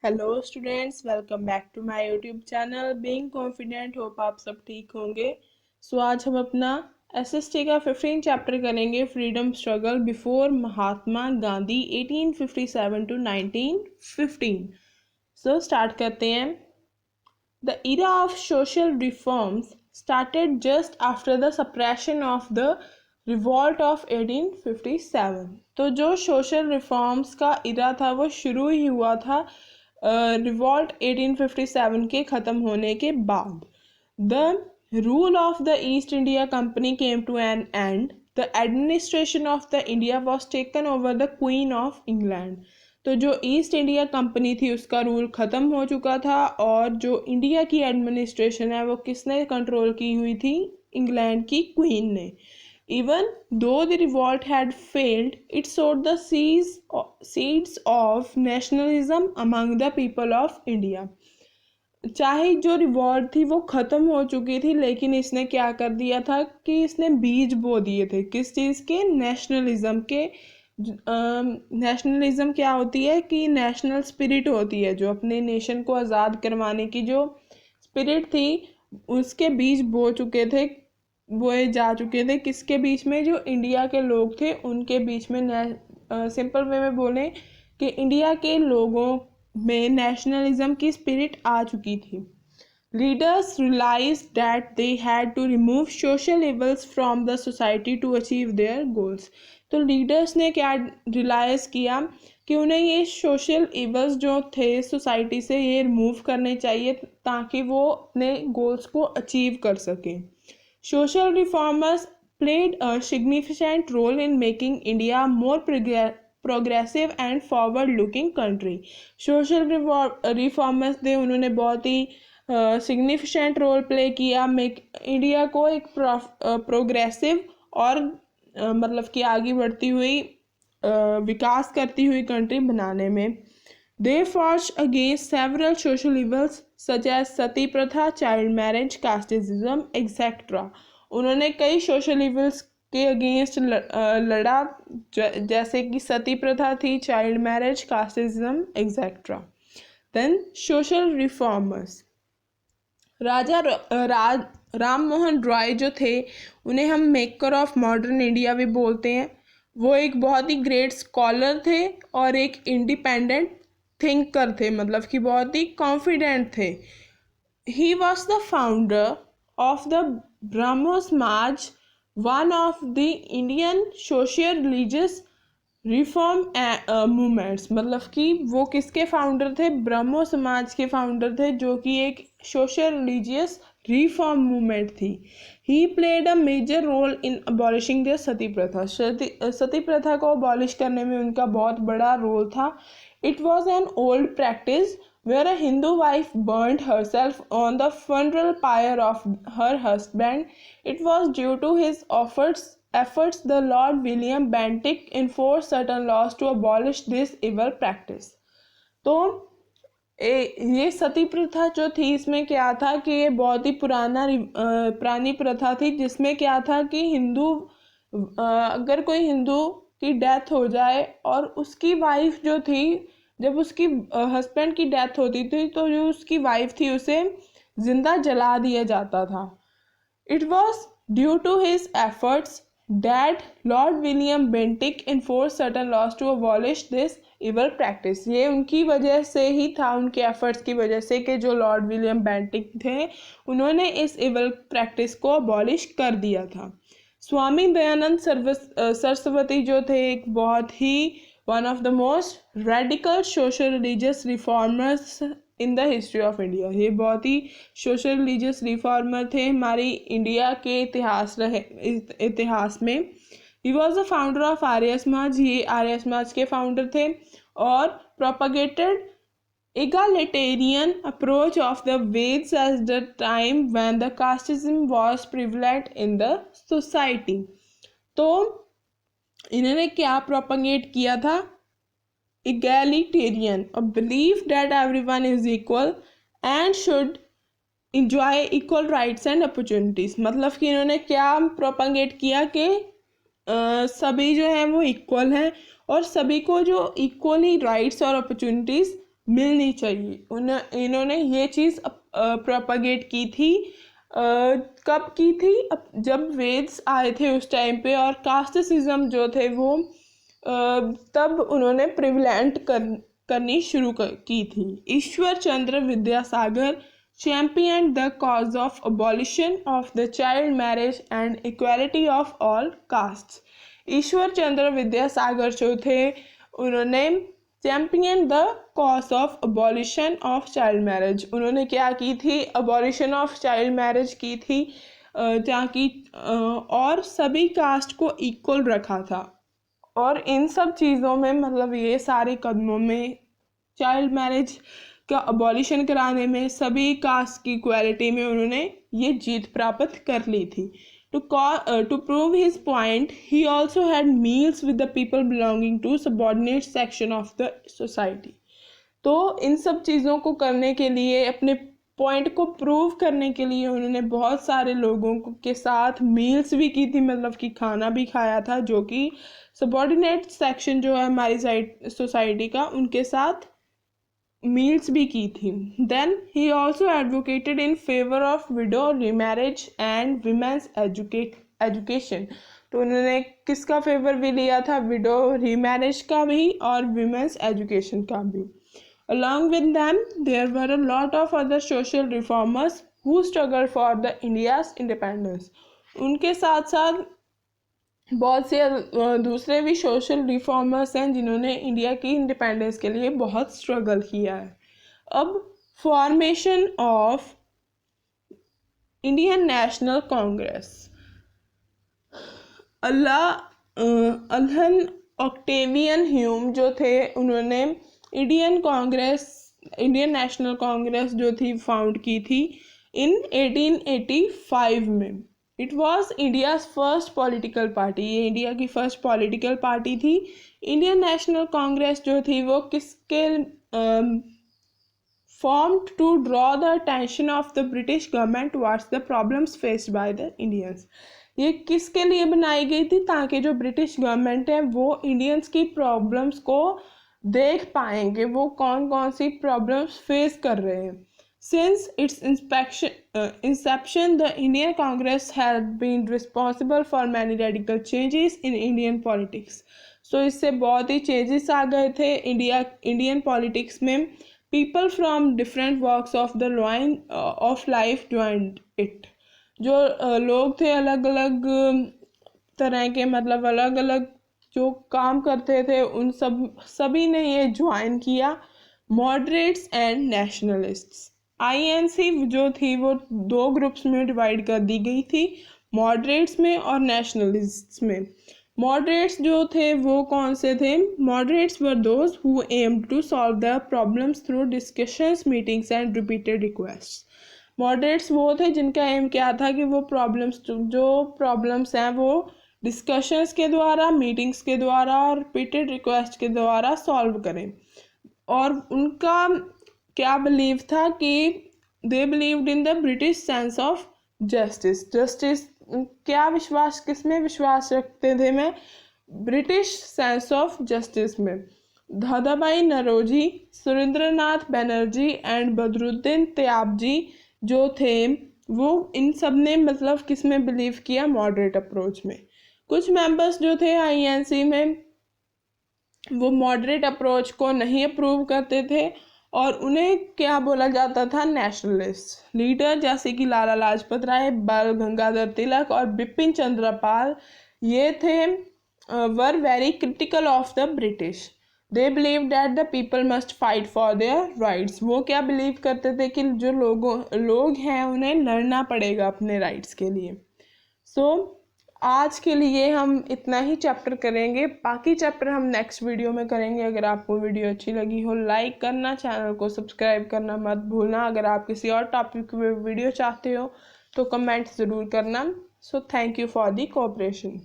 Hello students, welcome back to my YouTube channel being confident. Hope आप सब ठीक होंगे। आज हम अपना एसएसटी का 15 चैप्टर करेंगे, freedom struggle before Mahatma Gandhi 1857 to 1915। Start करते हैं। The era of social reforms started just after the suppression of the revolt of 1857। तो जो सोशल रिफॉर्म्स का इरा था वो शुरू ही हुआ था रिवॉल्ट 1857 के ख़त्म होने के बाद। The rule of the East India Company came to an end. The administration of the India was taken over the Queen of England। तो जो ईस्ट इंडिया कंपनी थी उसका रूल ख़त्म हो चुका था और जो इंडिया की एडमिनिस्ट्रेशन है वो किसने कंट्रोल की हुई थी? इंग्लैंड की क्वीन ने। Even though the revolt had failed, it sowed the seeds of nationalism among the people of India. चाहे जो रिवॉल्ट थी वो ख़त्म हो चुकी थी, लेकिन इसने क्या कर दिया था कि इसने बीज बो दिए थे। किस चीज़ के? नेशनलिज्म के। नेशनलिज्म क्या होती है कि नेशनल स्पिरिट होती है, जो अपने नेशन को आज़ाद करवाने की जो स्पिरिट थी उसके बीज बो चुके थे, बोए जा चुके थे। किसके बीच में? जो इंडिया के लोग थे उनके बीच में। सिंपल वे में बोलें कि इंडिया के लोगों में नेशनलिज्म की स्पिरिट आ चुकी थी। Leaders realized that they had to remove social evils from the society to achieve their goals। तो लीडर्स ने क्या रियलाइज़ किया कि उन्हें ये सोशल इवल्स जो थे सोसाइटी से ये रिमूव करने चाहिए ताकि वो अपने गोल्स को अचीव कर सकें। Social reformers played a significant role in making India more progressive and forward looking country। Social reformers ने उन्होंने बहुत ही सिग्निफिकेंट रोल प्ले किया मेक इंडिया को एक प्रोग्रेसिव और मतलब कि आगे बढ़ती हुई विकास करती हुई कंट्री बनाने में। They forge against several social evils such as sati pratha, child marriage, casteism etcetera. उन्होंने कई सोशल इवल्स के अगेंस्ट लड़ा, जैसे कि सती प्रथा थी, child marriage, casteism etcetera. Then social reformers Ram Mohan Roy जो थे उन्हें हम मेकर ऑफ मॉडर्न इंडिया भी बोलते हैं। वो एक बहुत ही ग्रेट स्कॉलर थे और एक इंडिपेंडेंट थिंकर थे, मतलब कि बहुत ही कॉन्फिडेंट थे। He was the founder of the Brahmo Samaj, one of the Indian social religious reform movements. मतलब कि वो किसके फाउंडर थे? ब्रह्मो समाज के फाउंडर थे, जो कि एक सोशल रिलीजियस रिफॉर्म मूवमेंट थी। He played a major role in abolishing the sati pratha. Sati प्रथा को अबॉलिश करने में उनका बहुत बड़ा रोल था। It was an old practice where a Hindu wife burned herself on the funeral pyre of her husband. It was due to his efforts the Lord William Bentinck enforced certain laws to abolish this evil practice। तो ये सती प्रथा जो थी, इसमें क्या था कि ये बहुत ही पुरानी प्रथा थी, जिसमें क्या था कि अगर कोई हिंदू की डेथ हो जाए और उसकी वाइफ जो थी, जब उसकी हस्बैंड की डेथ होती थी तो जो उसकी वाइफ थी उसे जिंदा जला दिया जाता था। It was due to his efforts that Lord William Bentinck enforced certain laws to abolish this evil practice। ये उनकी वजह से ही था, उनके एफर्ट्स की वजह से, कि जो लॉर्ड विलियम बेंटिक थे उन्होंने इस इवल प्रैक्टिस को अबॉलिश कर दिया था। स्वामी दयानंद सरस्वती जो थे एक बहुत ही one of the most radical social religious reformers in the history of India. ये बहुत ही सोशल रिलीजियस रिफॉर्मर थे हमारी इंडिया के इतिहास में। He was the founder of Arya Samaj. ये आर्य समाज के फाउंडर थे और propagated egalitarian approach of the Veds at the time when the casteism was prevalent in the society। तो इन्होंने क्या प्रोपगेट किया था? egalitarian, a belief that everyone is equal and should enjoy equal rights and opportunities। मतलब कि इन्होंने क्या propagate किया कि सभी जो हैं वो इक्वल हैं और सभी को जो इक्वली राइट्स और अपॉर्चुनिटीज़ मिलनी चाहिए। इन्होंने ये चीज़ प्रोपागेट की थी। कब की थी? जब वेद्स आए थे उस टाइम पे, और कास्टिसिज्म जो थे वो तब उन्होंने प्रिवलेंट करनी शुरू की थी। Ishwar Chandra Vidyasagar championed the cause of abolition of the child marriage and equality of all castes। Ishwar Chandra Vidyasagar जो थे उन्होंने champion the cause of abolition of child marriage. उन्होंने क्या की थी? अबॉलिशन ऑफ चाइल्ड मैरिज की थी, ताकि और सभी कास्ट को इक्वल रखा था। और इन सब चीज़ों में, मतलब ये सारे कदमों में, चाइल्ड मैरिज का अबॉलिशन कराने में, सभी कास्ट की इक्वालिटी में उन्होंने ये जीत प्राप्त कर ली थी। To prove his point, he also had meals with the people belonging to subordinate section of the society। तो इन सब चीज़ों को करने के लिए, अपने पॉइंट को प्रूव करने के लिए, उन्होंने बहुत सारे लोगों के साथ मील्स भी की थी, मतलब कि खाना भी खाया था, जो कि सबॉर्डिनेट सेक्शन जो है हमारी सोसाइटी का, उनके साथ मील्स भी की थी। Then he also advocated in favour of widow remarriage and women's education. तो उन्होंने किसका फेवर भी लिया था? विडो रीमैरिज का भी और विमेंस एजुकेशन का भी। Along with them, there were a lot of other social reformers who struggled for the India's independence। उनके साथ साथ बहुत से दूसरे भी सोशल रिफॉर्मर्स हैं जिन्होंने इंडिया की इंडिपेंडेंस के लिए बहुत स्ट्रगल किया है। अब formation of Indian National Congress. Allan Octavian Hume जो थे, उन्होंने इंडियन नेशनल कांग्रेस जो थी फाउंड की थी इन 1885 में। It was India's first political party. ये इंडिया की फर्स्ट पॉलिटिकल पार्टी थी। इंडियन नेशनल कांग्रेस जो थी वो किसके formed to draw the attention of the British government towards the problems faced by the Indians। ये किसके लिए बनाई गई थी? ताकि जो ब्रिटिश गवर्नमेंट है वो इंडियंस की प्रॉब्लम्स को देख पाएंगे, वो कौन कौन सी प्रॉब्लम्स फेस कर रहे हैं। Since its inception, the Indian Congress had been responsible for many radical changes in Indian politics। So इससे बहुत ही चेंजेस आ गए थे इंडियन पॉलिटिक्स में। People from different walks of the line of life joined it। जो लोग थे अलग अलग तरह के, मतलब अलग अलग जो काम करते थे, उन सभी ने ये ज्वाइन किया। Moderates and nationalists. INC जो थी वो दो ग्रुप्स में डिवाइड कर दी गई थी, मॉडरेट्स में और नेशनलिस्ट्स में। मॉडरेट्स जो थे वो कौन से थे? Moderates were those who aimed to solve the problems through discussions, meetings and repeated requests. Moderates वो थे जिनका एम क्या था कि वो प्रॉब्लम्स हैं वो डिस्कशंस के द्वारा, मीटिंग्स के द्वारा और रिपीटेड रिक्वेस्ट के द्वारा सॉल्व करें। और उनका क्या बिलीव था कि they believed in the British sense of justice. क्या विश्वास, किसमें विश्वास रखते थे? मैं ब्रिटिश सेंस ऑफ जस्टिस में। दादाभाई नौरोजी, सुरेंद्रनाथ बनर्जी एंड बदरुद्दीन तयाबजी जो थे वो इन सब ने मतलब किस में बिलीव किया? मॉडरेट अप्रोच में। कुछ मेंबर्स जो थे INC में वो मॉडरेट अप्रोच को नहीं अप्रूव करते थे और उन्हें क्या बोला जाता था? नेशनलिस्ट। लीडर जैसे कि लाला लाजपत राय, बाल गंगाधर तिलक और बिपिन चंद्र पाल, ये थे were very critical of the British. They believe that the people must fight for their rights. वो क्या बिलीव करते थे कि जो लोग हैं उन्हें लड़ना पड़ेगा अपने राइट्स के लिए। आज के लिए हम इतना ही चैप्टर करेंगे, बाकी चैप्टर हम नेक्स्ट वीडियो में करेंगे। अगर आपको वीडियो अच्छी लगी हो लाइक करना, चैनल को सब्सक्राइब करना मत भूलना। अगर आप किसी और टॉपिक पे वीडियो चाहते हो तो कमेंट ज़रूर करना। Thank you for the cooperation.